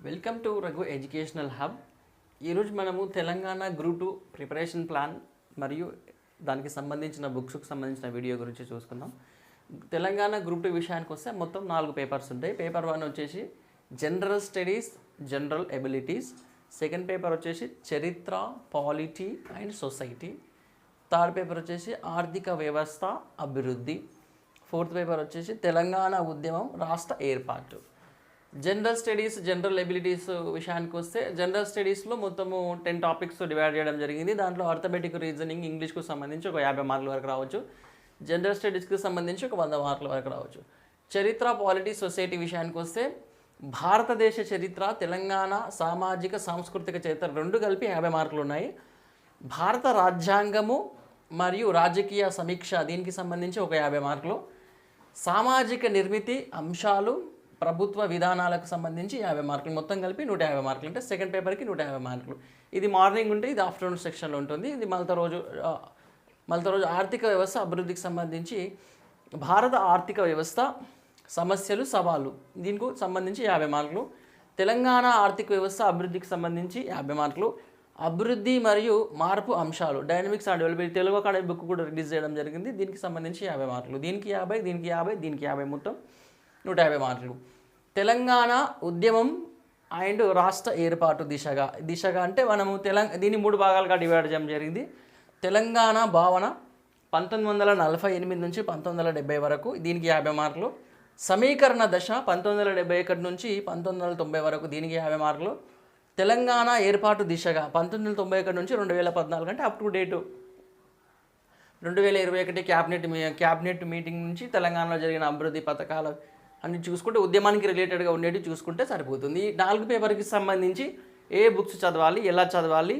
Welcome to Raghu educational hub. ఈరోజు మనము Telangana group 2 preparation plan మరియు దానికి సంబంధించిన బుక్స్కి సంబంధించిన వీడియో గురించి చూసుకుందాం. తెలంగాణ గ్రూప్ 2 విషయానికి వస్తే మొత్తం 4 పేపర్స్ ఉంటాయి. పేపర్ 1 వచ్చేసి general studies, general abilities. Second paper వచ్చేసి చరిత్ర, polity and society. Third paper వచ్చేసి ఆర్థిక వ్యవస్థ అభివృద్ధి. ఫోర్త్ పేపర్ వచ్చేసి తెలంగాణ ఉద్యమం, రాష్ట్ర ఏర్పాటు. జనరల్ స్టడీస్, జనరల్ ఎబిలిటీస్ విషయానికి వస్తే జనరల్ స్టడీస్లో మొత్తము 10 టాపిక్స్ డివైడ్ చేయడం జరిగింది. దాంట్లో అర్థమెటిక్, రీజనింగ్, ఇంగ్లీష్కు సంబంధించి ఒక 50 మార్కుల వరకు రావచ్చు. జనరల్ స్టడీస్కి సంబంధించి ఒక 100 మార్కుల వరకు రావచ్చు. చరిత్ర, పాలిటీ, సొసైటీ విషయానికి వస్తే భారతదేశ చరిత్ర, తెలంగాణ సామాజిక సాంస్కృతిక చరిత్ర రెండు కలిపి 50 మార్కులు ఉన్నాయి. భారత రాజ్యాంగము మరియు రాజకీయ సమీక్ష దీనికి సంబంధించి ఒక 50 మార్కులు. సామాజిక నిర్మితి అంశాలు, ప్రభుత్వ విధానాలకు సంబంధించి 50 మార్కులు, మొత్తం కలిపి 150 మార్కులు. అంటే సెకండ్ పేపర్కి 150 మార్కులు. ఇది మార్నింగ్ ఉంటే ఇది ఆఫ్టర్నూన్ సెక్షన్లో ఉంటుంది. ఇది మళ్ళీ రోజు ఆర్థిక వ్యవస్థ అభివృద్ధికి సంబంధించి భారత ఆర్థిక వ్యవస్థ సమస్యలు, సవాళ్ళు దీనికి సంబంధించి 50 మార్కులు. తెలంగాణ ఆర్థిక వ్యవస్థ అభివృద్ధికి సంబంధించి 50 మార్కులు. అభివృద్ధి మరియు మార్పు అంశాలు, dynamics and development, Telugu academy book కూడా రిలీజ్ చేయడం జరిగింది. దీనికి సంబంధించి 50 మార్కులు. దీనికి 50, దీనికి 50, దీనికి 50, మొత్తం 150 మార్కులు. తెలంగాణ ఉద్యమం అండ్ రాష్ట్ర ఏర్పాటు దిశగా అంటే మనము దీన్ని 3 భాగాలుగా డివైడ్ చేయడం జరిగింది. తెలంగాణ భావన 1948 నుంచి 1970 వరకు, దీనికి 50 మార్కులు. సమీకరణ దశ 1971 నుంచి 1990 వరకు, దీనికి 50 మార్కులు. తెలంగాణ ఏర్పాటు దిశగా 1991 నుంచి 2014 అంటే up to date 2021 cabinet meeting నుంచి తెలంగాణలో జరిగిన అభివృద్ధి పథకాలు అన్ని చూసుకుంటే ఉద్యమానికి రిలేటెడ్గా ఉండేవి చూసుకుంటే సరిపోతుంది. ఈ 4 పేపర్కి సంబంధించి ఏ బుక్స్ చదవాలి, ఎలా చదవాలి,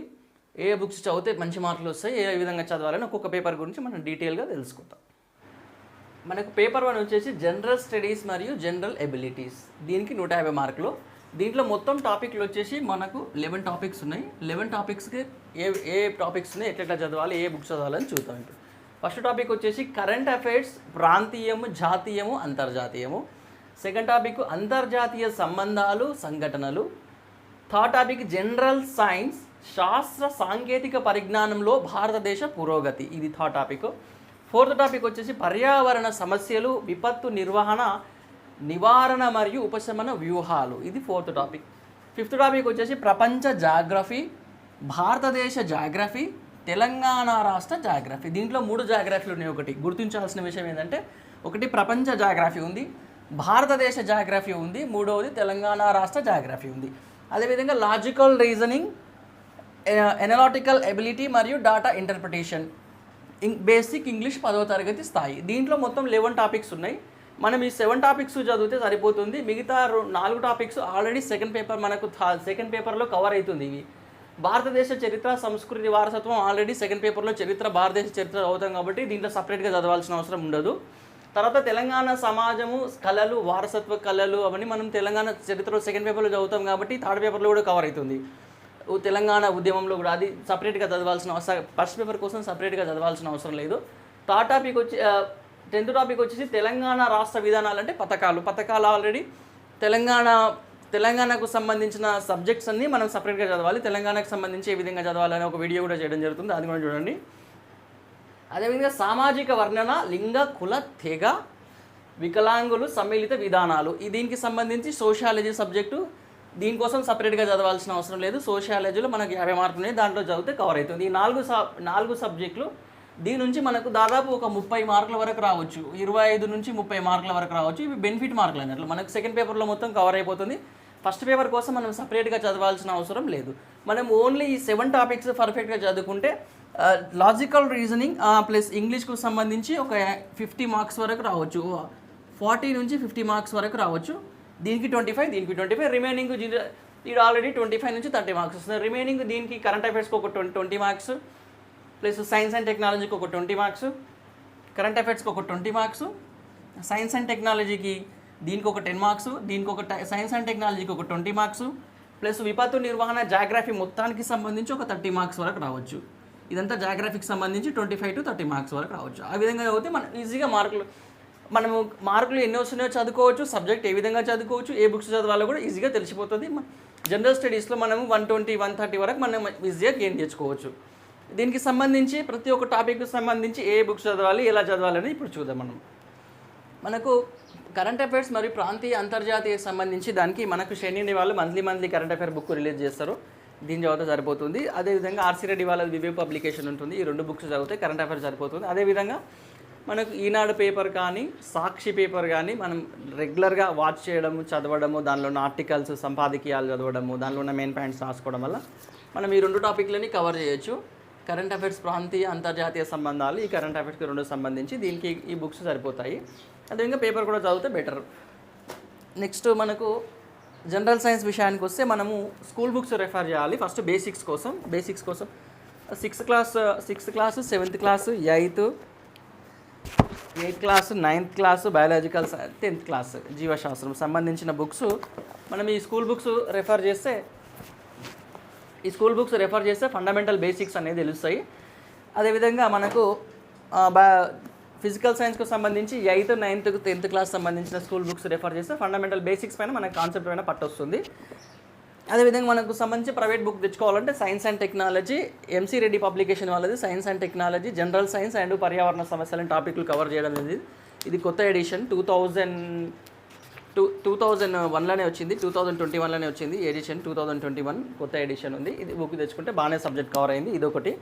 ఏ బుక్స్ చదివితే మంచి మార్కులు వస్తాయి, ఏ విధంగా చదవాలని ఒక్కొక్క పేపర్ గురించి మనం డీటెయిల్గా తెలుసుకుందాం. మనకు పేపర్ 1 వచ్చేసి జనరల్ స్టడీస్ మరియు జనరల్ ఎబిలిటీస్, దీనికి 150 మార్కులు. దీంట్లో మొత్తం టాపిక్లు వచ్చేసి మనకు 11 టాపిక్స్ ఉన్నాయి. 11 టాపిక్స్కి ఏ టాపిక్స్ ఉన్నాయి, ఎట్లా చదవాలి, ఏ బుక్స్ చదవాలని చూద్దాం. ఫస్ట్ టాపిక్ వచ్చేసి కరెంట్ అఫైర్స్, ప్రాంతీయము, జాతీయము, అంతర్జాతీయము. సెకండ్ టాపిక్ అంతర్జాతీయ సంబంధాలు, సంఘటనలు. థర్డ్ టాపిక్ జనరల్ సైన్స్, శాస్త్ర సాంకేతిక పరిజ్ఞానంలో భారతదేశ పురోగతి, ఇది థర్డ్ టాపిక్. ఫోర్త్ టాపిక్ వచ్చేసి పర్యావరణ సమస్యలు, విపత్తు నిర్వహణ, నివారణ మరియు ఉపశమన వ్యూహాలు, ఇది ఫోర్త్ టాపిక్. ఫిఫ్త్ టాపిక్ వచ్చేసి ప్రపంచ జాగ్రఫీ, భారతదేశ జాగ్రఫీ, తెలంగాణ రాష్ట్ర జాగ్రఫీ. దీంట్లో 3 జాగ్రఫీలు ఉన్నాయి. ఒకటి గుర్తించాల్సిన విషయం ఏంటంటే, ఒకటి ప్రపంచ జాగ్రఫీ ఉంది, భారతదేశ జాగ్రఫీ ఉంది, మూడవది తెలంగాణ రాష్ట్ర జాగ్రఫీ ఉంది. అదేవిధంగా లాజికల్ రీజనింగ్, ఎనలాటికల్ ఎబిలిటీ మరియు డాటా ఇంటర్ప్రిటేషన్, బేసిక్ ఇంగ్లీష్ 10వ తరగతి స్థాయి. దీంట్లో మొత్తం 11 టాపిక్స్ ఉన్నాయి. మనం ఈ 7 టాపిక్స్ చదివితే సరిపోతుంది. మిగతా 4 టాపిక్స్ ఆల్రెడీ సెకండ్ పేపర్ మనకు సెకండ్ పేపర్లో కవర్ అవుతుంది. ఇవి భారతదేశ చరిత్ర, సంస్కృతి, వారసత్వం ఆల్రెడీ సెకండ్ పేపర్లో చరిత్ర, భారతదేశ చరిత్ర అవుతాం కాబట్టి దీంట్లో సపరేట్గా చదవాల్సిన అవసరం ఉండదు. తర్వాత తెలంగాణ సమాజము, కళలు, వారసత్వ కళలు అవన్నీ మనం తెలంగాణ చరిత్రలో సెకండ్ పేపర్లో చదువుతాం కాబట్టి థర్డ్ పేపర్లో కూడా కవర్ అవుతుంది. తెలంగాణ ఉద్యమంలో కూడా అది సపరేట్గా చదవాల్సిన అవసరం, ఫస్ట్ పేపర్ కోసం సపరేట్గా చదవాల్సిన అవసరం లేదు. థర్డ్ టాపిక్ వచ్చి 10th టాపిక్ వచ్చేసి తెలంగాణ రాష్ట్ర విధానాలు, అంటే పథకాలు ఆల్రెడీ తెలంగాణకు సంబంధించిన సబ్జెక్ట్స్ అన్నీ మనం సపరేట్గా చదవాలి. తెలంగాణకు సంబంధించి ఏ విధంగా చదవాలని ఒక వీడియో కూడా చేయడం జరుగుతుంది, అది కూడా చూడండి. అదేవిధంగా సామాజిక వర్ణన, లింగ, కుల, తెగ, వికలాంగులు, సమ్మిళిత విధానాలు, దీనికి సంబంధించి సోషియాలజీ సబ్జెక్టు, దీనికోసం సపరేట్గా చదవాల్సిన అవసరం లేదు. సోషియాలజీలో మనకి 50 మార్కులు ఉన్నాయి, దాంట్లో చదివితే కవర్ అవుతుంది. ఈ 4 సబ్జెక్టులు దీని నుంచి మనకు దాదాపు ఒక 30 మార్కుల వరకు రావచ్చు, 25 నుంచి 30 మార్కుల వరకు రావచ్చు. ఇవి బెనిఫిట్ మార్కులు అన్నట్లు మనకు సెకండ్ పేపర్లో మొత్తం కవర్ అయిపోతుంది. ఫస్ట్ పేపర్ కోసం మనం సపరేట్గా చదవాల్సిన అవసరం లేదు. మనం ఓన్లీ ఈ 7 టాపిక్స్ పర్ఫెక్ట్గా చదువుకుంటే లాజికల్ రీజనింగ్ ప్లస్ ఇంగ్లీష్కు సంబంధించి ఒక 50 మార్క్స్ వరకు రావచ్చు, 40 నుంచి 50 మార్క్స్ వరకు రావచ్చు. దీనికి 25, దీనికి 25, రిమైనింగ్ ఇది ఆల్రెడీ 25 నుంచి 30 మార్క్స్ వస్తుంది. రిమైనింగ్ దీనికి కరెంట్ అఫైర్స్కి ఒక 20 మార్క్స్, ప్లస్ సైన్స్ అండ్ టెక్నాలజీకి ఒక 20 మార్క్స్, కరెంట్ అఫైర్స్కి ఒక 20 మార్క్స్, సైన్స్ అండ్ టెక్నాలజీకి దీనికి ఒక 10 మార్క్స్, దీనికి ఒక సైన్స్ అండ్ టెక్నాలజీకి ఒక 20 మార్క్స్, ప్లస్ విపత్తు నిర్వహణ జాగ్రఫీ మొత్తానికి సంబంధించి ఒక 30 మార్క్స్ వరకు రావచ్చు. ఇదంతా జాగ్రఫీకి సంబంధించి 25 to 30 మార్క్స్ వరకు రావచ్చు. ఆ విధంగా చదివితే మనం ఈజీగా మార్కులు మనము మార్కులు ఎన్ని వస్తున్నాయో చదువుకోవచ్చు, సబ్జెక్ట్ ఏ విధంగా చదువుకోవచ్చు, ఏ బుక్స్ చదవాలో కూడా ఈజీగా తెలిసిపోతుంది. జనరల్ స్టడీస్లో మనము 120, 130 వరకు మనం ఈజీగా గెయిన్ తెచ్చుకోవచ్చు. దీనికి సంబంధించి ప్రతి ఒక్క టాపిక్కి సంబంధించి ఏ బుక్స్ చదవాలి, ఎలా చదవాలని ఇప్పుడు చూద్దాం. మనకు కరెంట్ అఫైర్స్ మరియు ప్రాంతీయ అంతర్జాతీయకు సంబంధించి దానికి మనకు శని వాళ్ళు monthly current affair book release చేస్తారు. దీని చదివితే సరిపోతుంది. అదేవిధంగా ఆర్సీ రెడ్డి వాళ్ళది వివేక్ పబ్లికేషన్ ఉంటుంది. ఈ 2 బుక్స్ చదివితే కరెంట్ అఫైర్స్ సరిపోతుంది. అదేవిధంగా మనకు ఈనాడు పేపర్ కానీ సాక్షి పేపర్ కానీ మనం రెగ్యులర్గా వాచ్ చేయడము, చదవడము, దానిలో ఉన్న ఆర్టికల్స్, సంపాదకీయాలు చదవడము, దానిలో ఉన్న మెయిన్ పాయింట్స్ రాసుకోవడం వల్ల మనం ఈ 2 టాపిక్లని కవర్ చేయొచ్చు. కరెంట్ అఫైర్స్ ప్రాంతీయ అంతర్జాతీయ సంబంధాలు, ఈ కరెంట్ అఫైర్స్కి 2 సంబంధించి దీనికి ఈ బుక్స్ సరిపోతాయి. అదేవిధంగా పేపర్ కూడా చదివితే బెటర్. నెక్స్ట్ మనకు జనరల్ సైన్స్ విషయానికి వస్తే మనము స్కూల్ బుక్స్ రెఫర్ చేయాలి. ఫస్ట్ బేసిక్స్ కోసం 6th class, 7th class, 8th class, 9th class, biological, 10th class జీవశాస్త్రం సంబంధించిన బుక్స్ మనం ఈ స్కూల్ బుక్స్ రెఫర్ చేస్తే ఫండమెంటల్ బేసిక్స్ అనేది తెలుస్తాయి. అదేవిధంగా మనకు ఫిజికల్ సైన్స్కి సంబంధించి 8th, 9th, 10th క్లాస్ సంబంధించిన స్కూల్ బుక్స్ రెఫర్ చేస్తే ఫండమెంటల్ బేసిక్స్ పైన మనకు కాన్సెప్ట్ పైన పట్టొస్తుంది. అదేవిధంగా మనకు సంబంధించి ప్రైవేట్ బుక్ తెచ్చుకోవాలంటే science and technology, MC Reddy publication వాళ్ళది science and technology, general science and పర్యావరణ సమస్యలను టాపిక్లు కవర్ చేయడం అనేది ఇది కొత్త ఎడిషన్. 2001లోనే వచ్చింది, 2021లోనే వచ్చింది ఎడిషన్. 2021 కొత్త ఎడిషన్ ఉంది. ఇది బుక్ తెచ్చుకుంటే బాగానే సబ్జెక్ట్ కవర్ అయింది. ఇదొకటి.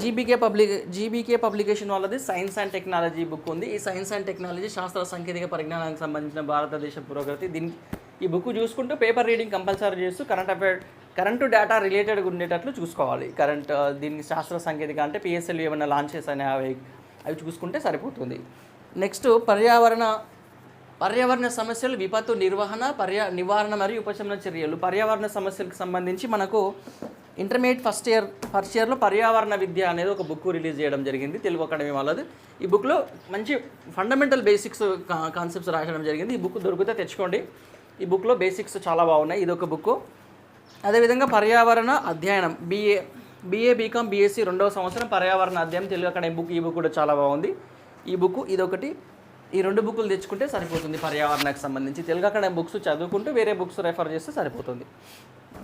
జీబీకే పబ్లికేషన్ వాళ్ళది సైన్స్ అండ్ టెక్నాలజీ బుక్ ఉంది. ఈ సైన్స్ అండ్ టెక్నాలజీ శాస్త్ర సాంకేతిక పరిజ్ఞానానికి సంబంధించిన భారతదేశ పురోగతి. ఈ బుక్ చూసుకుంటూ పేపర్ రీడింగ్ కంపల్సరీ చేస్తూ కరెంటు డేటా రిలేటెడ్గా ఉండేటట్లు చూసుకోవాలి. దీనికి శాస్త్ర సాంకేతిక అంటే పిఎస్ఎల్ ఏమైనా లాంచ్ చేసానే అవి చూసుకుంటే సరిపోతుంది. నెక్స్ట్ పర్యావరణ సమస్యలు, విపత్తు నిర్వహణ, నివారణ మరియు ఉపశమన చర్యలు. పర్యావరణ సమస్యలకు సంబంధించి మనకు ఇంటర్మీడియట్ ఫస్ట్ ఇయర్లో పర్యావరణ విద్య అనేది ఒక బుక్ రిలీజ్ చేయడం జరిగింది, తెలుగు అకాడమీ వాళ్ళది. ఈ బుక్లో మంచి ఫండమెంటల్ బేసిక్స్ కాన్సెప్ట్స్ రాయడం జరిగింది. ఈ బుక్ దొరికితే తెచ్చుకోండి. ఈ బుక్లో బేసిక్స్ చాలా బాగున్నాయి. ఇదొక బుక్. అదేవిధంగా పర్యావరణ అధ్యయనం బీఏ బీకామ్ బీఎస్సీ 2వ సంవత్సరం పర్యావరణ అధ్యయనం తెలుగు అకాడమీ బుక్. ఈ బుక్ కూడా చాలా బాగుంది. ఈ బుక్ ఇదొకటి. ఈ 2 బుక్కులు తెచ్చుకుంటే సరిపోతుంది. పర్యావరణకు సంబంధించి తెలుగు అకాడమీ బుక్స్ చదువుకుంటూ వేరే బుక్స్ రెఫర్ చేస్తే సరిపోతుంది.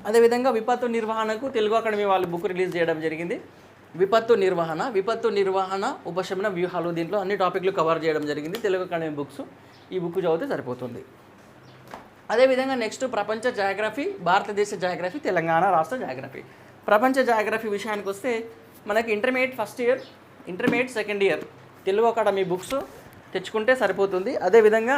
అదేవిధంగా విపత్తు నిర్వహణకు తెలుగు అకాడమీ వాళ్ళు బుక్ రిలీజ్ చేయడం జరిగింది. విపత్తు నిర్వహణ ఉపశమన వ్యూహాలు. దీంట్లో అన్ని టాపిక్లు కవర్ చేయడం జరిగింది. Telugu academy books. ఈ బుక్ చదివితే సరిపోతుంది. అదేవిధంగా నెక్స్ట్ ప్రపంచ జాగ్రఫీ, భారతదేశ జాగ్రఫీ, తెలంగాణ రాష్ట్ర జాగ్రఫీ. ప్రపంచ జాగ్రఫీ విషయానికి వస్తే మనకి intermediate first year, intermediate second year Telugu academy books తెచ్చుకుంటే సరిపోతుంది. అదేవిధంగా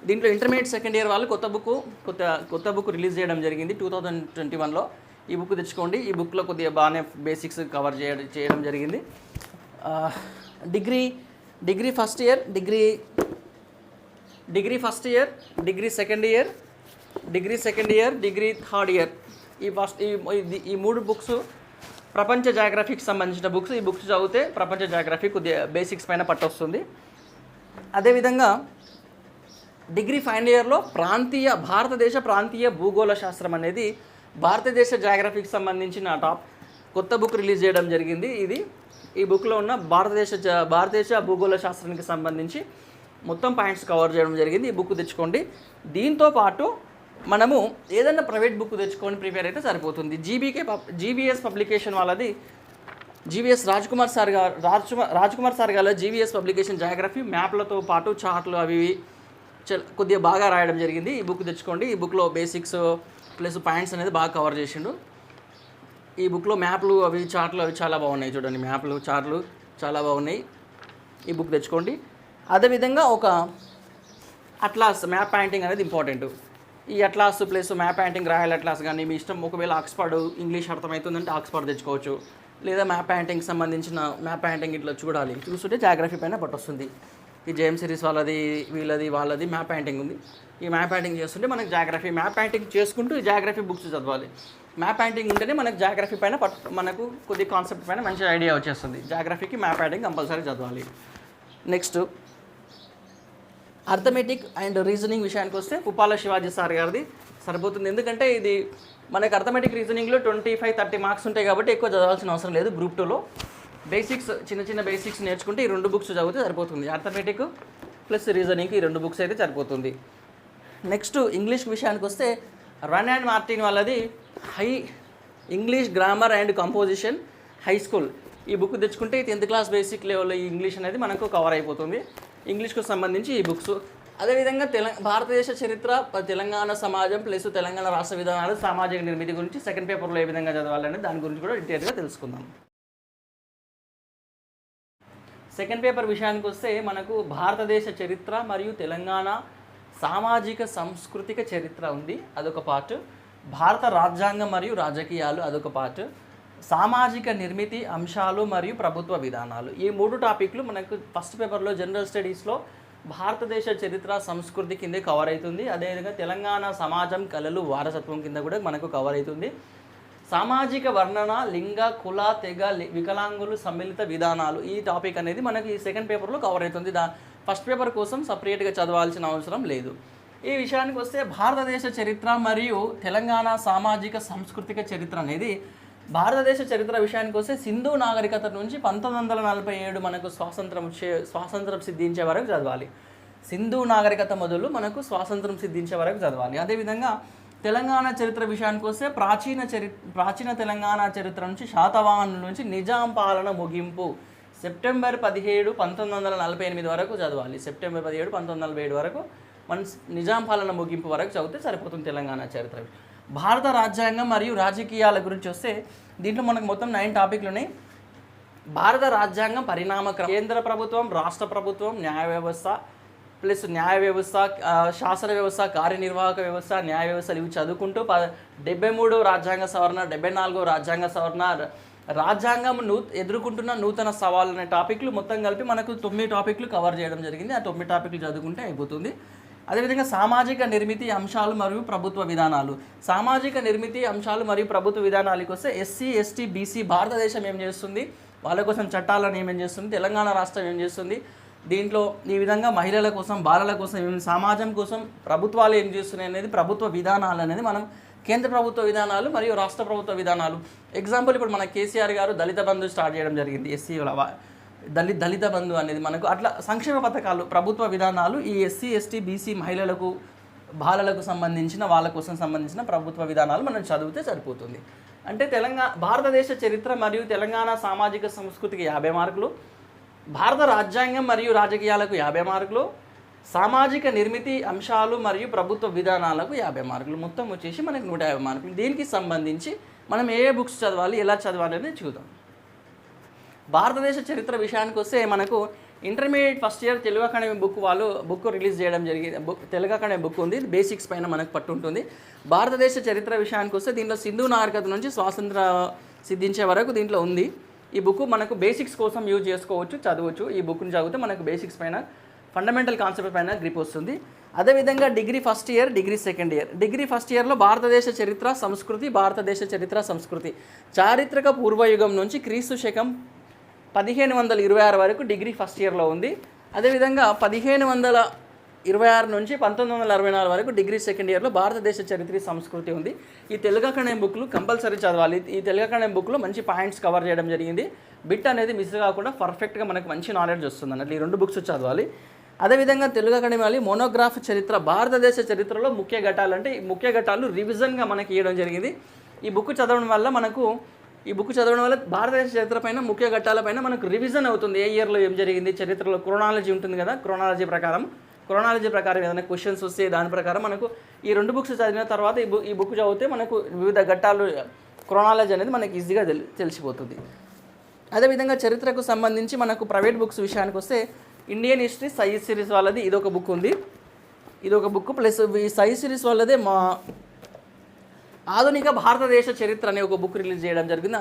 దీంట్లో ఇంటర్మీడియట్ సెకండ్ ఇయర్ వాళ్ళు కొత్త బుక్ రిలీజ్ చేయడం జరిగింది 2021లో. ఈ బుక్ తెచ్చుకోండి. ఈ బుక్లో కొద్దిగా బాగానే బేసిక్స్ కవర్ చేయడం జరిగింది. Degree first year, degree second year, degree third year ఈ 3 బుక్స్ ప్రపంచ జాగ్రఫీకి సంబంధించిన బుక్స్. ఈ బుక్స్ చదివితే ప్రపంచ జాగ్రఫీ కొద్దిగా బేసిక్స్ పైన పట్టొస్తుంది. అదేవిధంగా డిగ్రీ ఫైనల్ ఇయర్లో భారతదేశ ప్రాంతీయ భూగోళ శాస్త్రం అనేది భారతదేశ జాగ్రఫీకి సంబంధించిన కొత్త బుక్ రిలీజ్ చేయడం జరిగింది. ఈ బుక్లో ఉన్న భారతదేశ భూగోళ శాస్త్రానికి సంబంధించి మొత్తం పాయింట్స్ కవర్ చేయడం జరిగింది. ఈ బుక్ తెచ్చుకోండి. దీంతో పాటు మనము ఏదైనా ప్రైవేట్ బుక్ తెచ్చుకొని ప్రిపేర్ అయితే సరిపోతుంది. జీబీఎస్ పబ్లికేషన్ వాళ్ళది జీవీఎస్ రాజ్కుమార్ సార్ గారు జీవీఎస్ పబ్లికేషన్ జాగ్రఫీ మ్యాప్లతో పాటు చార్ట్లు అవి కొద్దిగా బాగా రాయడం జరిగింది. ఈ బుక్ తెచ్చుకోండి. ఈ బుక్లో బేసిక్స్ ప్లస్ పాయింట్స్ అనేది బాగా కవర్ చేసిండు. ఈ బుక్లో మ్యాప్లు అవి చార్ట్లు అవి చాలా బాగున్నాయి. చూడండి, మ్యాప్లు చార్ట్లు చాలా బాగున్నాయి. ఈ బుక్ తెచ్చుకోండి. అదేవిధంగా ఒక అట్లాస్ మ్యాప్ పాయింటింగ్ అనేది ఇంపార్టెంట్. ఈ atlas plus map pointing royal atlas కానీ మీ ఇష్టం. ఒకవేళ ఆక్స్ఫర్డ్ ఇంగ్లీష్ అర్థమవుతుందంటే ఆక్స్ఫర్డ్ తెచ్చుకోవచ్చు. లేదా మ్యాప్ పాయింటింగ్ సంబంధించిన మ్యాప్ పాయింటింగ్ ఇట్లా చూస్తుంటే జాగ్రఫీ పైన పట్టొస్తుంది. ఈ జేఎం సిరీస్ వాళ్ళది మ్యాప్ పాయింటింగ్ ఉంది. ఈ మ్యాప్ పాయింటింగ్ చేస్తుంటే మనకు జాగ్రఫీ మ్యాప్ పాయింటింగ్ చేసుకుంటూ ఈ జాగ్రఫీ బుక్స్ చదవాలి. మ్యాప్ పాయింటింగ్ ఉంటేనే మనకు జాగ్రఫీ పైన మనకు కొద్ది కాన్సెప్ట్ పైన మంచి ఐడియా వచ్చేస్తుంది. జాగ్రఫీకి మ్యాప్ పాయింటింగ్ కంపల్సరీ చదవాలి. నెక్స్ట్ అర్థమెటిక్ అండ్ రీజనింగ్ విషయానికి వస్తే పుప్పాల శివాజీ సార్ గారిది సరిపోతుంది. ఎందుకంటే ఇది మనకు అర్థమెటిక్ రీజనింగ్లో 25-30 మార్క్స్ ఉంటాయి కాబట్టి ఎక్కువ చదవాల్సిన అవసరం లేదు. గ్రూప్ 2లో చిన్న బేసిక్స్ నేర్చుకుంటే ఈ 2 బుక్స్ చదివితే సరిపోతుంది. అర్థమెటిక్ ప్లస్ రీజనింగ్కి ఈ 2 బుక్స్ అయితే సరిపోతుంది. నెక్స్ట్ ఇంగ్లీష్ విషయానికి వస్తే రన్ అండ్ మార్టిన్ వాళ్ళది high English grammar and composition high school. ఈ బుక్ తెచ్చుకుంటే 10th క్లాస్ బేసిక్ లెవెల్ ఈ ఇంగ్లీష్ అనేది మనకు కవర్ అయిపోతుంది. ఇంగ్లీష్కు సంబంధించి ఈ బుక్స్. అదేవిధంగా భారతదేశ చరిత్ర, తెలంగాణ సమాజం ప్లస్ తెలంగాణ రాష్ట్ర విధానాలు, సామాజిక నిర్మితి గురించి సెకండ్ పేపర్లో ఏ విధంగా చదవాలని దాని గురించి కూడా డీటెయిల్గా తెలుసుకుందాం. సెకండ్ పేపర్ విషయానికి వస్తే మనకు భారతదేశ చరిత్ర మరియు తెలంగాణ సామాజిక సాంస్కృతిక చరిత్ర ఉంది, అదొక పార్ట్. భారత రాజ్యాంగం మరియు రాజకీయాలు అదొక పార్ట్. సామాజిక నిర్మితి అంశాలు మరియు ప్రభుత్వ విధానాలు, ఈ 3 టాపిక్లు మనకు ఫస్ట్ పేపర్లో జనరల్ స్టడీస్లో భారతదేశ చరిత్ర సంస్కృతి కింద కవర్ అవుతుంది. అదేవిధంగా తెలంగాణ సమాజం కళలు వారసత్వం కింద కూడా మనకు కవర్ అవుతుంది. సామాజిక వర్ణన, లింగ, కుల, తెగ, వికలాంగులు సమ్మిళిత విధానాలు, ఈ టాపిక్ అనేది మనకి ఈ సెకండ్ పేపర్లో కవర్ అవుతుంది. ఫస్ట్ పేపర్ కోసం సపరేట్గా చదవాల్సిన అవసరం లేదు. ఈ విషయానికి వస్తే భారతదేశ చరిత్ర మరియు తెలంగాణ సామాజిక సాంస్కృతిక చరిత్ర అనేది భారతదేశ చరిత్ర విషయానికి వస్తే సింధు నాగరికత నుంచి 1947 మనకు స్వాతంత్రం సిద్ధించే వరకు చదవాలి. సింధు నాగరికత మొదలు మనకు స్వాతంత్రం సిద్ధించే వరకు చదవాలి. అదేవిధంగా తెలంగాణ చరిత్ర విషయానికి వస్తే ప్రాచీన తెలంగాణ చరిత్ర నుంచి శాతవాహనుల నుంచి నిజాం పాలన ముగింపు సెప్టెంబర్ 17, 1948 వరకు చదవాలి. సెప్టెంబర్ 17, 1947 వరకు మన నిజాం పాలన ముగింపు వరకు చదివితే సరిపోతుంది తెలంగాణ చరిత్ర. భారత రాజ్యాంగం మరియు రాజకీయాల గురించి వస్తే దీంట్లో మనకు మొత్తం 9 టాపిక్లు ఉన్నాయి. భారత రాజ్యాంగం పరిణామక్రమం, కేంద్ర ప్రభుత్వం, రాష్ట్ర ప్రభుత్వం, న్యాయ వ్యవస్థ ప్లస్ న్యాయ వ్యవస్థ, శాసన వ్యవస్థ, కార్యనిర్వాహక వ్యవస్థ, న్యాయ వ్యవస్థలు ఇవి చదువుకుంటూ 73వ రాజ్యాంగ సవరణ, 74వ రాజ్యాంగ సవరణ, రాజ్యాంగం ఎదుర్కొంటున్న నూతన సవాళ్ళు అనే టాపిక్లు మొత్తం కలిపి మనకు 9 టాపిక్లు కవర్ చేయడం జరిగింది. ఆ 9 టాపిక్లు చదువుకుంటే అయిపోతుంది. అదేవిధంగా సామాజిక నిర్మితి అంశాలు మరియు ప్రభుత్వ విధానాలు, సామాజిక నిర్మితి అంశాలు మరియు ప్రభుత్వ విధానాలకు వస్తే ఎస్సీ, ఎస్టీ, బీసీ భారతదేశం ఏం చేస్తుంది, వాళ్ళ కోసం చట్టాలను ఏమేం చేస్తుంది, తెలంగాణ రాష్ట్రం ఏం చేస్తుంది, దీంట్లో ఈ విధంగా మహిళల కోసం, బాలల కోసం, సమాజం కోసం ప్రభుత్వాలు ఏం చేస్తున్నాయి అనేది ప్రభుత్వ విధానాలు అనేది మనం కేంద్ర ప్రభుత్వ విధానాలు మరియు రాష్ట్ర ప్రభుత్వ విధానాలు. ఎగ్జాంపుల్ ఇప్పుడు మన కేసీఆర్ గారు దళిత బంధు స్టార్ట్ చేయడం జరిగింది. ఎస్సీ దళిత బంధు అనేది మనకు అట్లా సంక్షేమ పథకాలు, ప్రభుత్వ విధానాలు ఈ ఎస్సీ, ఎస్టీ, బీసీ మహిళలకు, బాలలకు సంబంధించిన వాళ్ళ కోసం సంబంధించిన ప్రభుత్వ విధానాలు మనం చదివితే సరిపోతుంది. అంటే భారతదేశ చరిత్ర మరియు తెలంగాణ సామాజిక సంస్కృతికి 50 మార్కులు, భారత రాజ్యాంగం మరియు రాజకీయాలకు 50 మార్కులు, సామాజిక నిర్మితి అంశాలు మరియు ప్రభుత్వ విధానాలకు 50 మార్కులు, మొత్తం వచ్చేసి మనకు 150 మార్కులు. దీనికి సంబంధించి మనం ఏ బుక్స్ చదవాలి, ఎలా చదవాలి అనేది చూద్దాం. భారతదేశ చరిత్ర విషయానికి వస్తే మనకు intermediate first year Telugu academy book release చేయడం జరిగింది. తెలుగు అకాడమీ బుక్ ఉంది, బేసిక్స్ పైన మనకు పట్టు ఉంటుంది. భారతదేశ చరిత్ర విషయానికి వస్తే దీంట్లో సింధు నాగరికత నుంచి స్వాతంత్ర సిద్ధించే వరకు దీంట్లో ఉంది. ఈ బుక్ మనకు బేసిక్స్ కోసం యూజ్ చేసుకోవచ్చు, చదవచ్చు. ఈ బుక్ని చదివితే మనకు బేసిక్స్ పైన, ఫండమెంటల్ కాన్సెప్ట్ పైన గ్రిప్ వస్తుంది. అదేవిధంగా degree first year, degree second year. Degree first ఇయర్లో భారతదేశ చరిత్ర సంస్కృతి, భారతదేశ చరిత్ర సంస్కృతి చారిత్రక పూర్వయుగం నుంచి క్రీస్తు శకం 1526 వరకు డిగ్రీ ఫస్ట్ ఇయర్లో ఉంది. అదేవిధంగా 1526 నుంచి 1964 వరకు డిగ్రీ సెకండ్ ఇయర్లో భారతదేశ చరిత్ర సంస్కృతి ఉంది. ఈ తెలుగు అకాడమీ బుక్లు కంపల్సరీ చదవాలి. ఈ తెలుగు అకాడమీ బుక్లో మంచి పాయింట్స్ కవర్ చేయడం జరిగింది. బిట్ అనేది మిస్ కాకుండా పర్ఫెక్ట్గా మనకు మంచి నాలెడ్జ్ వస్తుంది అన్నట్లు ఈ 2 బుక్స్ చదవాలి. అదేవిధంగా తెలుగు అకాడమీ వాళ్ళు మోనోగ్రాఫ్ చరిత్ర, భారతదేశ చరిత్రలో ముఖ్య ఘట్టాలు అంటే ఈ ముఖ్య ఘట్టాలు రివిజన్గా మనకి ఇవ్వడం జరిగింది. ఈ బుక్ చదవడం వల్ల భారతదేశ చరిత్ర పైన, ముఖ్య ఘట్టాలపైన మనకు రివిజన్ అవుతుంది. ఏ ఇయర్లో ఏం జరిగింది, చరిత్రలో క్రోనాలజీ ఉంటుంది కదా, క్రోనాలజీ ప్రకారం ఏదైనా క్వశ్చన్స్ వస్తే దాని ప్రకారం మనకు ఈ 2 బుక్స్ చదివిన తర్వాత ఈ బుక్ చదివితే మనకు వివిధ ఘట్టాలు క్రోనాలజీ అనేది మనకి ఈజీగా తెలిసిపోతుంది. అదేవిధంగా చరిత్రకు సంబంధించి మనకు ప్రైవేట్ బుక్స్ విషయానికి వస్తే ఇండియన్ హిస్టరీ సై సిరీస్ వాళ్ళది ఇదొక బుక్ ఉంది. ఇదొక బుక్ ప్లస్ ఈ సై సిరీస్ వాళ్ళదే మా ఆధునిక భారతదేశ చరిత్ర అనే ఒక బుక్ రిలీజ్ చేయడం జరిగింది.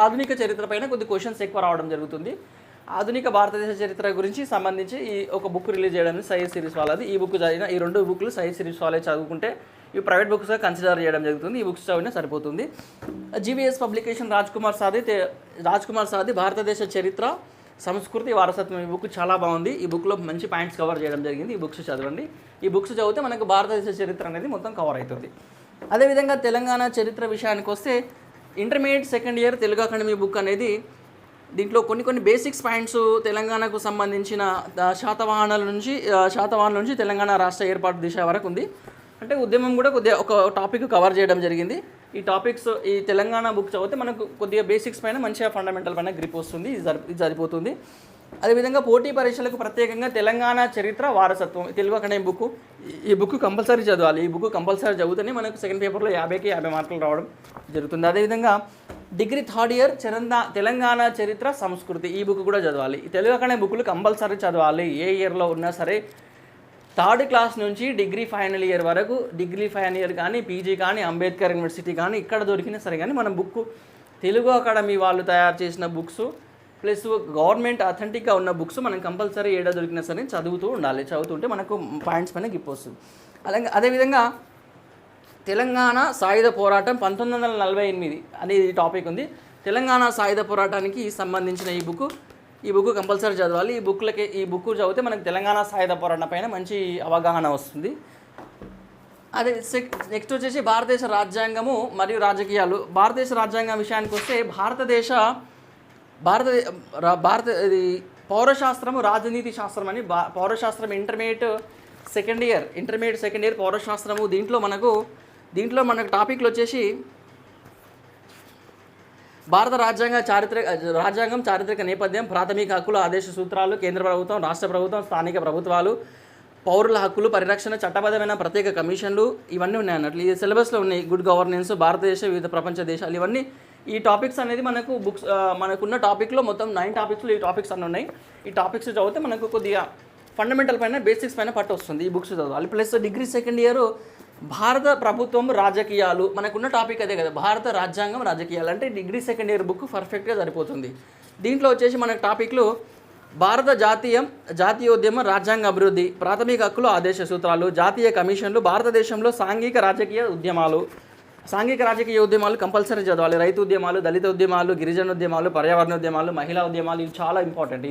ఆధునిక చరిత్ర పైన కొద్ది క్వశ్చన్స్ ఎక్కువ రావడం జరుగుతుంది. ఆధునిక భారతదేశ చరిత్ర గురించి సంబంధించి ఈ ఒక బుక్ రిలీజ్ చేయడం సై సిరీస్ వాళ్ళది. ఈ బుక్ చదివిన ఈ 2 బుక్లు సై సిరీస్ వాళ్ళే చదువుకుంటే ఇవి ప్రైవేట్ బుక్స్గా కన్సిడర్ చేయడం జరుగుతుంది. ఈ బుక్స్ చదివినా సరిపోతుంది. జీవీఎస్ పబ్లికేషన్ రాజ్ కుమార్ సాది భారతదేశ చరిత్ర సంస్కృతి వారసత్వం, ఈ బుక్ చాలా బాగుంది. ఈ బుక్లో మంచి పాయింట్స్ కవర్ చేయడం జరిగింది. ఈ బుక్స్ చదవండి. ఈ బుక్స్ చదివితే మనకు భారతదేశ చరిత్ర అనేది మొత్తం కవర్ అవుతుంది. అదేవిధంగా తెలంగాణ చరిత్ర విషయానికి వస్తే intermediate second year Telugu academy book అనేది దీంట్లో కొన్ని బేసిక్స్ పాయింట్స్ తెలంగాణకు సంబంధించిన శాతవాహనాల నుంచి తెలంగాణ రాష్ట్ర ఏర్పాటు దిశ వరకు ఉంది. అంటే ఉద్యమం కూడా కొద్దిగా ఒక టాపిక్ కవర్ చేయడం జరిగింది. ఈ టాపిక్స్ ఈ తెలంగాణ బుక్ చదివితే మనకు కొద్దిగా బేసిక్స్ పైన మంచిగా ఫండమెంటల్ పైన గ్రిప్ వస్తుంది. ఇది సరిపోతుంది. అదేవిధంగా పోటీ పరీక్షలకు ప్రత్యేకంగా తెలంగాణ చరిత్ర వారసత్వం తెలుగు అకాడమీ బుక్. ఈ బుక్ కంపల్సరీ చదవాలి. ఈ బుక్ కంపల్సరీ చదివితేనే మనకు సెకండ్ పేపర్లో 50కి 50 మార్కులు రావడం జరుగుతుంది. అదేవిధంగా డిగ్రీ థర్డ్ ఇయర్ తెలంగాణ చరిత్ర సంస్కృతి ఈ బుక్ కూడా చదవాలి. ఈ తెలుగు అకాడమీ బుక్లు కంపల్సరీ చదవాలి. ఏ ఇయర్లో ఉన్నా సరే థర్డ్ క్లాస్ నుంచి డిగ్రీ ఫైనల్ ఇయర్ వరకు, డిగ్రీ ఫైనల్ ఇయర్ కానీ పీజీ కానీ అంబేద్కర్ యూనివర్సిటీ కానీ ఇక్కడ దొరికినా సరే కానీ మనం బుక్ తెలుగు అకాడమీ వాళ్ళు తయారు చేసిన బుక్స్ ప్లస్ గవర్నమెంట్ అథెంటిక్గా ఉన్న బుక్స్ మనం కంపల్సరీ ఏడా దొరికినా సరే చదువుతూ ఉండాలి. చదువుతుంటే మనకు పాయింట్స్ పైన గిప్ వస్తుంది. అలాగే అదేవిధంగా తెలంగాణ సాయుధ పోరాటం 1948 అనేది టాపిక్ ఉంది. తెలంగాణ సాయుధ పోరాటానికి సంబంధించిన ఈ బుక్ కంపల్సరీ చదవాలి. ఈ బుక్ చదివితే మనకు తెలంగాణ సాయుధ పోరాటం పైన మంచి అవగాహన వస్తుంది. అదే నెక్స్ట్ వచ్చేసి భారతదేశ రాజ్యాంగము మరియు రాజకీయాలు. భారతదేశ రాజ్యాంగం విషయానికి వస్తే ఇది పౌరశాస్త్రము రాజనీతి శాస్త్రం అని పౌరశాస్త్రం ఇంటర్మీడియట్ సెకండ్ ఇయర్ పౌరశాస్త్రము. దీంట్లో మనకు టాపిక్లు వచ్చేసి భారత రాజ్యాంగం చారిత్రక నేపథ్యం, ప్రాథమిక హక్కులు, ఆదేశ సూత్రాలు, కేంద్ర ప్రభుత్వం, రాష్ట్ర ప్రభుత్వం, స్థానిక ప్రభుత్వాలు, పౌరుల హక్కులు, పరిరక్షణ, చట్టబద్ధమైన ప్రత్యేక కమిషన్లు ఇవన్నీ ఉన్నాయి అన్నట్లు. ఇది సిలబస్లో ఉన్నాయి. గుడ్ గవర్నెన్స్, భారతదేశ వివిధ ప్రపంచ దేశాలు ఇవన్నీ ఈ టాపిక్స్ అనేది మనకున్న టాపిక్లో మొత్తం 9 టాపిక్స్లో ఈ టాపిక్స్ అన్నీ ఉన్నాయి. ఈ టాపిక్స్ చదివితే మనకు కొద్దిగా ఫండమెంటల్ పైన బేసిక్స్ పైన పట్టు వస్తుంది. ఈ బుక్స్ చదవాలి. ప్లస్ డిగ్రీ సెకండ్ ఇయర్ భారత ప్రభుత్వం రాజకీయాలు మనకున్న టాపిక్ అదే కదా, భారత రాజ్యాంగం రాజకీయాలు అంటే డిగ్రీ సెకండ్ ఇయర్ బుక్ పర్ఫెక్ట్గా సరిపోతుంది. దీంట్లో వచ్చేసి మనకు టాపిక్లు భారత జాతీయోద్యమం, రాజ్యాంగ అభివృద్ధి, ప్రాథమిక హక్కులు, ఆదేశ సూత్రాలు, జాతీయ కమిషన్లు, భారతదేశంలో సాంఘిక రాజకీయ ఉద్యమాలు కంపల్సరీ చదవాలి. రైతు ఉద్యమాలు, దళిత ఉద్యమాలు, గిరిజన ఉద్యమాలు, పర్యావరణ ఉద్యమాలు, మహిళా ఉద్యమాలు ఇవి చాలా ఇంపార్టెంట్.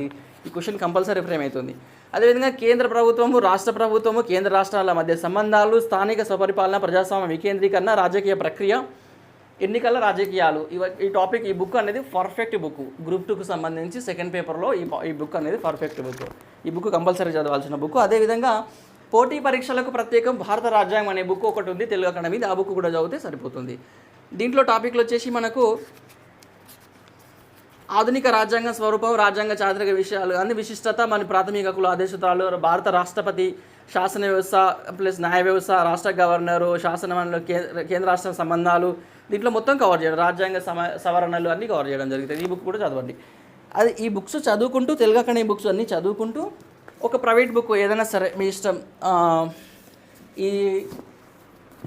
ఈ క్వశ్చన్ కంపల్సరీ ఫ్రేమ్ అవుతుంది. అదేవిధంగా కేంద్ర ప్రభుత్వము, రాష్ట్ర ప్రభుత్వము, కేంద్ర రాష్ట్రాల మధ్య సంబంధాలు, స్థానిక స్వపరిపాలన, ప్రజాస్వామ్య వికేంద్రీకరణ, రాజకీయ ప్రక్రియ, ఎన్నికల రాజకీయాలు ఈ బుక్ అనేది పర్ఫెక్ట్ బుక్. గ్రూప్ 2కు సంబంధించి సెకండ్ పేపర్లో ఈ బుక్ అనేది పర్ఫెక్ట్ బుక్. ఈ బుక్ కంపల్సరీ చదవాల్సిన బుక్. అదేవిధంగా పోటీ పరీక్షలకు ప్రత్యేకం భారత రాజ్యాంగం అనే బుక్ ఒకటి ఉంది తెలుగు అకాడమీ. ఆ బుక్ కూడా చదివితే సరిపోతుంది. దీంట్లో టాపిక్లు వచ్చేసి మనకు ఆధునిక రాజ్యాంగ స్వరూపం, రాజ్యాంగ చారిత్రక విషయాలు అన్ని విశిష్టత, మన ప్రాథమిక హక్కులు, ఆదేశాలు, భారత రాష్ట్రపతి, శాసన వ్యవస్థ ప్లస్ న్యాయ వ్యవస్థ, రాష్ట్ర గవర్నరు, శాసనమండలి, కేంద్ర రాష్ట్ర సంబంధాలు దీంట్లో మొత్తం కవర్ చేయడం, రాజ్యాంగ సవరణలు అన్నీ కవర్ చేయడం జరుగుతుంది. ఈ బుక్ కూడా చదవండి. ఈ బుక్స్ చదువుకుంటూ తెలుగు అకాడమీ బుక్స్ అన్నీ చదువుకుంటూ ఒక ప్రైవేట్ బుక్ ఏదైనా సరే మీ ఇష్టం, ఈ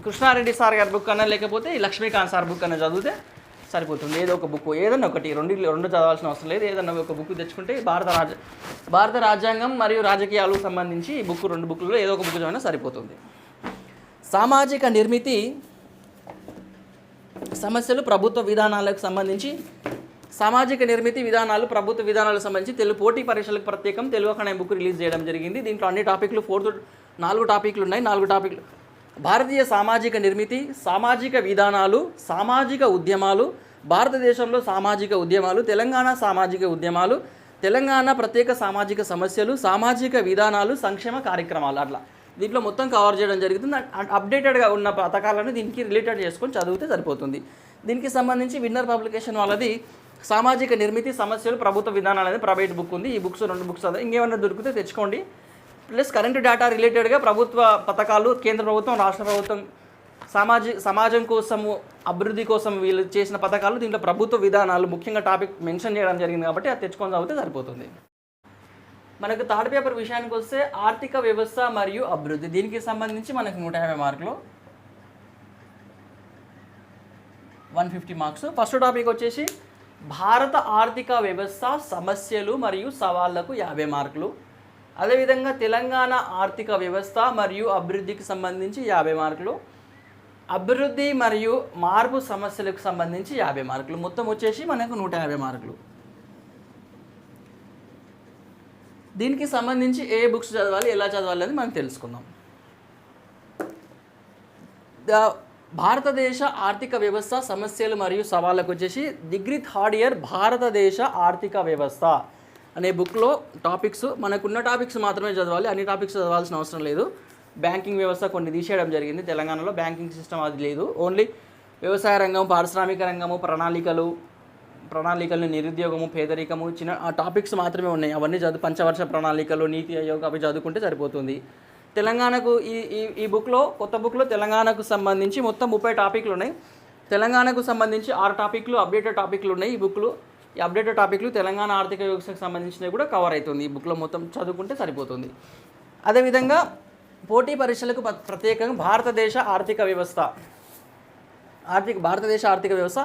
కృష్ణారెడ్డి సార్ గారి బుక్ అన్నా లేకపోతే ఈ లక్ష్మీకాంత్ సార్ బుక్ అన్నా చదివితే సరిపోతుంది. ఏదో ఒక బుక్, ఏదన్నా ఒకటి, రెండు చదవాల్సిన అవసరం లేదు. ఏదన్నా ఒక బుక్ తెచ్చుకుంటే భారత రాజ్యాంగం మరియు రాజకీయాలకు సంబంధించి ఈ బుక్ 2 బుక్లలో ఏదో ఒక బుక్ చదివినా సరిపోతుంది. సామాజిక నిర్మితి సమస్యలు, ప్రభుత్వ విధానాలకు సంబంధించి ప్రభుత్వ విధానాలకు సంబంధించి పోటీ పరీక్షలకు ప్రత్యేకం తెలుగు అకాడమీ బుక్ రిలీజ్ చేయడం జరిగింది. దీంట్లో అన్ని టాపిక్లు 4 టాపిక్లు ఉన్నాయి. 4 టాపిక్లు భారతీయ సామాజిక నిర్మితి, సామాజిక విధానాలు, సామాజిక ఉద్యమాలు, భారతదేశంలో సామాజిక ఉద్యమాలు, తెలంగాణ సామాజిక ఉద్యమాలు, తెలంగాణ ప్రత్యేక సామాజిక సమస్యలు, సామాజిక విధానాలు, సంక్షేమ కార్యక్రమాలు. అట్లా దీంట్లో మొత్తం కవర్ చేయడం జరుగుతుంది. అప్డేటెడ్గా ఉన్న పథకాలను దీనికి రిలేటెడ్ చేసుకొని చదివితే సరిపోతుంది. దీనికి సంబంధించి విన్నర్ పబ్లికేషన్ వాళ్ళది సామాజిక నిర్మితి సమస్యలు ప్రభుత్వ విధానాలు అనేది ప్రైవేట్ బుక్ ఉంది. ఈ బుక్స్ 2 బుక్స్ ఇంకేమైనా దొరికితే తెచ్చుకోండి. ప్లస్ కరెంట్ డేటా రిలేటెడ్గా ప్రభుత్వ పథకాలు, కేంద్ర ప్రభుత్వం, రాష్ట్ర ప్రభుత్వం సమాజం కోసము, అభివృద్ధి కోసం వీళ్ళు చేసిన పథకాలు, దీంట్లో ప్రభుత్వ విధానాలు ముఖ్యంగా టాపిక్ మెన్షన్ చేయడం జరిగింది కాబట్టి అది తెచ్చుకొని చదివితే సరిపోతుంది. మనకు థర్డ్ పేపర్ విషయానికి వస్తే ఆర్థిక వ్యవస్థ మరియు అభివృద్ధి. దీనికి సంబంధించి మనకు 150 మార్కులు, 150 మార్క్స్. ఫస్ట్ టాపిక్ వచ్చేసి భారత ఆర్థిక వ్యవస్థ సమస్యలు మరియు సవాళ్లకు 50 మార్కులు. అదేవిధంగా తెలంగాణ ఆర్థిక వ్యవస్థ మరియు అభివృద్ధికి సంబంధించి 50 మార్కులు, అభివృద్ధి మరియు మార్పు సమస్యలకు సంబంధించి 50 మార్కులు. మొత్తం వచ్చేసి మనకు 150 మార్కులు. దీనికి సంబంధించి ఏ బుక్స్ చదవాలి, ఎలా చదవాలి అని మనం తెలుసుకుందాం. భారతదేశ ఆర్థిక వ్యవస్థ సమస్యలు మరియు సవాళ్ళకు వచ్చేసి డిగ్రీ థర్డ్ ఇయర్ భారతదేశ ఆర్థిక వ్యవస్థ అనే బుక్లో టాపిక్స్ మనకున్న టాపిక్స్ మాత్రమే చదవాలి, అన్ని టాపిక్స్ చదవాల్సిన అవసరం లేదు. బ్యాంకింగ్ వ్యవస్థ కొన్ని తీసేయడం జరిగింది, తెలంగాణలో బ్యాంకింగ్ సిస్టమ్ అది లేదు. ఓన్లీ వ్యవసాయ రంగం, పారిశ్రామిక రంగము, ప్రణాళికలు, నిరుద్యోగము, పేదరికము, చిన్న ఆ టాపిక్స్ మాత్రమే ఉన్నాయి. అవన్నీ పంచవర్ష ప్రణాళికలు, నీతి ఆయోగ్ అవి చదువుకుంటే సరిపోతుంది. తెలంగాణకు ఈ బుక్లో, కొత్త బుక్లో తెలంగాణకు సంబంధించి మొత్తం 30 టాపిక్లు ఉన్నాయి. తెలంగాణకు సంబంధించి 6 టాపిక్లు అప్డేటెడ్ టాపిక్లు ఉన్నాయి. ఈ అప్డేటెడ్ టాపిక్లు తెలంగాణ ఆర్థిక వ్యవస్థకు సంబంధించినవి కూడా కవర్ అవుతుంది. ఈ బుక్లో మొత్తం చదువుకుంటే సరిపోతుంది. అదేవిధంగా పోటీ పరీక్షలకు ప్రత్యేకంగా భారతదేశ ఆర్థిక వ్యవస్థ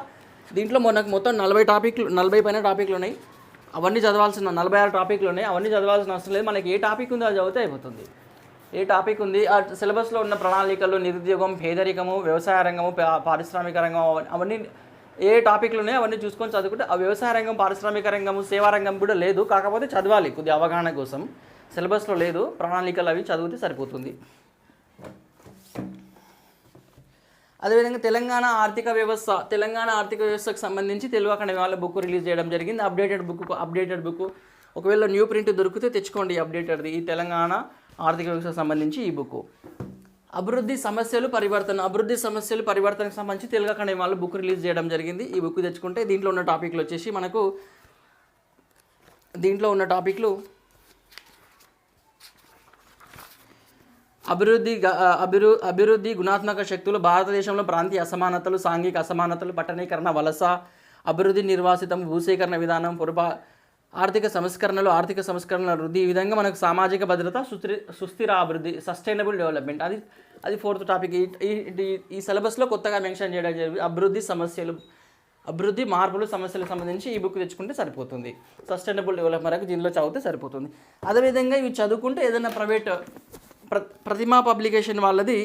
దీంట్లో మనకు మొత్తం 40 పైన టాపిక్లు ఉన్నాయి. అవన్నీ చదవాల్సిన 46 టాపిక్లు ఉన్నాయి. అవన్నీ చదవాల్సిన అవసరం లేదు. మనకి ఏ టాపిక్ ఉందో అది చదివితే అయిపోతుంది. ఏ టాపిక్ ఉంది ఆ సిలబస్లో ఉన్న ప్రణాళికలు, నిరుద్యోగం, పేదరికము, వ్యవసాయ రంగము, పారిశ్రామిక రంగం అవన్నీ ఏ టాపిక్లు ఉన్నాయో అవన్నీ చూసుకొని చదువుకుంటే ఆ వ్యవసాయ రంగం, పారిశ్రామిక రంగము, సేవా రంగం కూడా లేదు, కాకపోతే చదవాలి కొద్దిగా అవగాహన కోసం. సిలబస్లో లేదు, ప్రణాళికలు అవి చదివితే సరిపోతుంది. అదేవిధంగా తెలంగాణ ఆర్థిక వ్యవస్థకు సంబంధించి తెలుగు అకాడమీ వాళ్ళ బుక్ రిలీజ్ చేయడం జరిగింది. అప్డేటెడ్ బుక్ ఒకవేళ న్యూ ప్రింట్ దొరికితే తెచ్చుకోండి. అప్డేటెడ్ది ఈ తెలంగాణ ఆర్థిక వ్యవస్థకు సంబంధించి ఈ బుక్. అభివృద్ధి సమస్యలు పరివర్తనకు సంబంధించి తెలుగు అకాడమీ వాళ్ళు బుక్ రిలీజ్ చేయడం జరిగింది. ఈ బుక్ తెచ్చుకుంటే దీంట్లో ఉన్న టాపిక్లు వచ్చేసి మనకు అభివృద్ధి గుణాత్మక శక్తులు, భారతదేశంలో ప్రాంతీయ అసమానతలు, సాంఘిక అసమానతలు, పట్టణీకరణ, వలస, అభివృద్ధి, నిర్వాసితం, భూసేకరణ విధానం, ఆర్థిక సంస్కరణల వృద్ధి, ఈ విధంగా మనకు సామాజిక భద్రత, సుస్థిర అభివృద్ధి, సస్టైనబుల్ డెవలప్మెంట్ అది 4th టాపిక్. ఈ సిలబస్లో కొత్తగా మెన్షన్ చేయడం జరిగింది. అభివృద్ధి మార్పులు సమస్యలకు సంబంధించి ఈ బుక్ తెచ్చుకుంటే సరిపోతుంది. సస్టైనబుల్ డెవలప్మెంట్ వరకు దీనిలో చదివితే సరిపోతుంది. అదేవిధంగా ఇవి చదువుకుంటే ఏదైనా ప్రైవేట్ ప్రతిమా పబ్లికేషన్ వాళ్ళది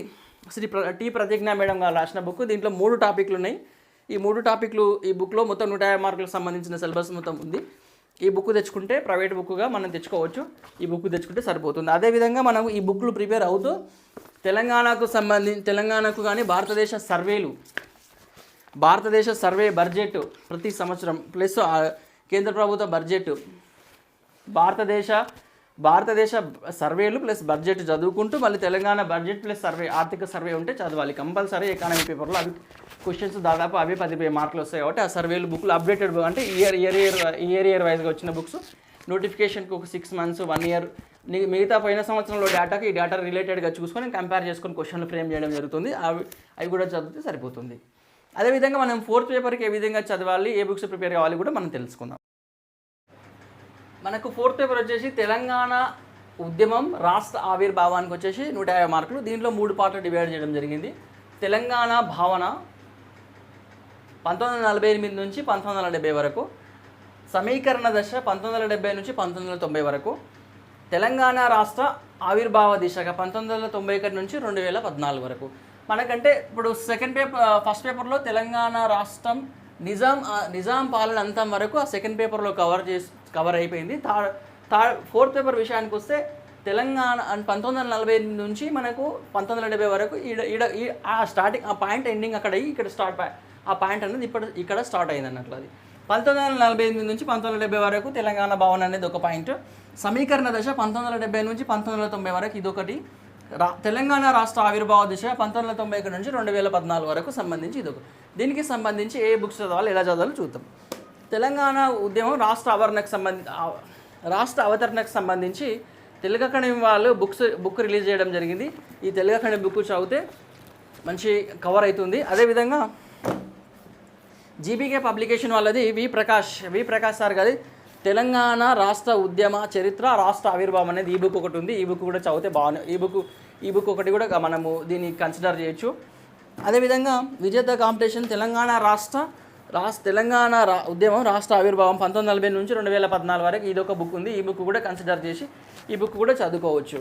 శ్రీ టి ప్రతిజ్ఞ మేడం గారు రాసిన బుక్. దీంట్లో 3 టాపిక్లు ఉన్నాయి. ఈ 3 టాపిక్లు ఈ బుక్లో మొత్తం 150 మార్కులకు సంబంధించిన సిలబస్ మొత్తం ఉంది. ఈ బుక్ తెచ్చుకుంటే ప్రైవేట్ బుక్గా మనం తెచ్చుకోవచ్చు. ఈ బుక్ తెచ్చుకుంటే సరిపోతుంది. అదేవిధంగా మనం ఈ బుక్లు ప్రిపేర్ అవుతూ తెలంగాణకు కానీ భారతదేశ సర్వే బడ్జెట్ ప్రతి సంవత్సరం ప్లస్ కేంద్ర ప్రభుత్వ బడ్జెట్, భారతదేశ సర్వేలు ప్లస్ బడ్జెట్ చదువుకుంటూ మళ్ళీ తెలంగాణ బడ్జెట్ ప్లస్ ఆర్థిక సర్వే ఉంటే చదవాలి కంపల్సరీ. ఎకానమీ పేపర్లో అవి క్వశ్చన్స్ దాదాపు 10 మార్కులు వస్తాయి కాబట్టి ఆ సర్వేలు బుక్లు అప్డేటెడ్ అంటే ఇయర్ వైజ్గా వచ్చిన బుక్స్ నోటిఫికేషన్కి ఒక 6 months 1 year మిగతా పోయిన సంవత్సరంలో డేటాకి ఈ డేటా రిలేటెడ్గా చూసుకొని కంపేర్ చేసుకొని క్వశ్చన్లు ఫ్రేమ్ చేయడం జరుగుతుంది. అవి కూడా చదివితే సరిపోతుంది. అదేవిధంగా మనం 4th పేపర్కి ఏ విధంగా చదవాలి, ఏ బుక్స్ ప్రిపేర్ కావాలి కూడా మనం తెలుసుకుందాం. మనకు 4th పేపర్ వచ్చేసి తెలంగాణ ఉద్యమం రాష్ట్ర ఆవిర్భావానికి వచ్చేసి 150 మార్కులు. దీంట్లో 3 పార్ట్లు డివైడ్ చేయడం జరిగింది. తెలంగాణ భావన 1948 నుంచి 1970 వరకు, సమీకరణ దశ 1970 నుంచి 1990 వరకు, తెలంగాణ రాష్ట్ర ఆవిర్భావ దిశగా 1991 నుంచి 2014 వరకు. మనకంటే ఇప్పుడు ఫస్ట్ పేపర్లో తెలంగాణ రాష్ట్రం నిజాం పాలన అంతం వరకు ఆ సెకండ్ పేపర్లో కవర్ అయిపోయింది. 4th పేపర్ విషయానికి వస్తే తెలంగాణ 1948 నుంచి మనకు 1970 వరకు ఆ స్టార్టింగ్ ఆ పాయింట్ ఎండింగ్ అక్కడ ఇక్కడ స్టార్ట్ ఆ పాయింట్ అనేది ఇక్కడ స్టార్ట్ అయింది అన్నట్లు. అది 1948 నుంచి 1970 వరకు తెలంగాణ భావన అనేది ఒక పాయింట్. సమీకరణ దశ 1970 నుంచి 1990 వరకు ఇదొకటి. తెలంగాణ రాష్ట్ర ఆవిర్భావ దిశ 1991 నుంచి 2014 వరకు సంబంధించి ఇదొక. దీనికి సంబంధించి ఏ బుక్స్ చదవాలి, ఎలా చదవాలో చూద్దాం. తెలంగాణ ఉద్యమం రాష్ట్ర అవతరణకు సంబంధించి తెలుగు అకాడమీ వాళ్ళు బుక్ రిలీజ్ చేయడం జరిగింది. ఈ తెలుగు అకాడమీ బుక్ చదివితే మంచి కవర్ అవుతుంది. అదేవిధంగా జీబీకే పబ్లికేషన్ వాళ్ళది వి ప్రకాష్ సార్ గారి తెలంగాణ రాష్ట్ర ఉద్యమ చరిత్ర రాష్ట్ర ఆవిర్భావం అనేది ఈ బుక్ ఒకటి ఉంది. ఈ బుక్ కూడా చదివితే బాగుంది. ఈ బుక్ ఒకటి కూడా మనము దీన్ని కన్సిడర్ చేయొచ్చు. అదేవిధంగా విజేత కాంపిటీషన్ తెలంగాణ ఉద్యమం రాష్ట్ర ఆవిర్భావం 1940 నుంచి 2014 వరకు ఇదొక బుక్ ఉంది. ఈ బుక్ కూడా కన్సిడర్ చేసి ఈ బుక్ కూడా చదువుకోవచ్చు.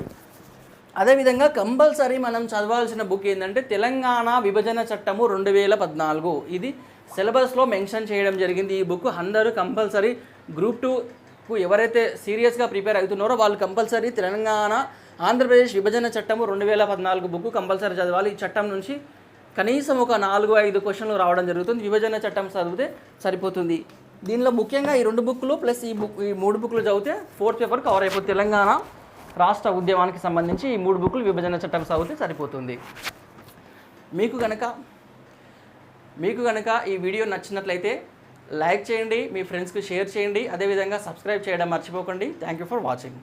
అదేవిధంగా కంపల్సరీ మనం చదవాల్సిన బుక్ ఏంటంటే తెలంగాణ విభజన చట్టము 2014. ఇది సిలబస్లో మెన్షన్ చేయడం జరిగింది. ఈ బుక్ అందరూ కంపల్సరీ Group 2కు ఎవరైతే సీరియస్గా ప్రిపేర్ అవుతున్నారో వాళ్ళు కంపల్సరీ ఆంధ్రప్రదేశ్ విభజన చట్టము 2014 బుక్ కంపల్సరీ చదవాలి. ఈ చట్టం నుంచి కనీసం ఒక 4-5 క్వశ్చన్లు రావడం జరుగుతుంది. విభజన చట్టం చదివితే సరిపోతుంది. దీనిలో ముఖ్యంగా ఈ 2 బుక్లు ప్లస్ ఈ 3 బుక్లు చదివితే 4th పేపర్ కవర్ అయిపోతుంది. తెలంగాణ రాష్ట్ర ఉద్యమానికి సంబంధించి ఈ 3 బుక్లు విభజన చట్టం చదివితే సరిపోతుంది. మీకు కనుక ఈ వీడియో నచ్చినట్లయితే లైక్ చేయండి, మీ ఫ్రెండ్స్కి షేర్ చేయండి, అదేవిధంగా సబ్స్క్రైబ్ చేయడం మర్చిపోకండి. Thank you for watching.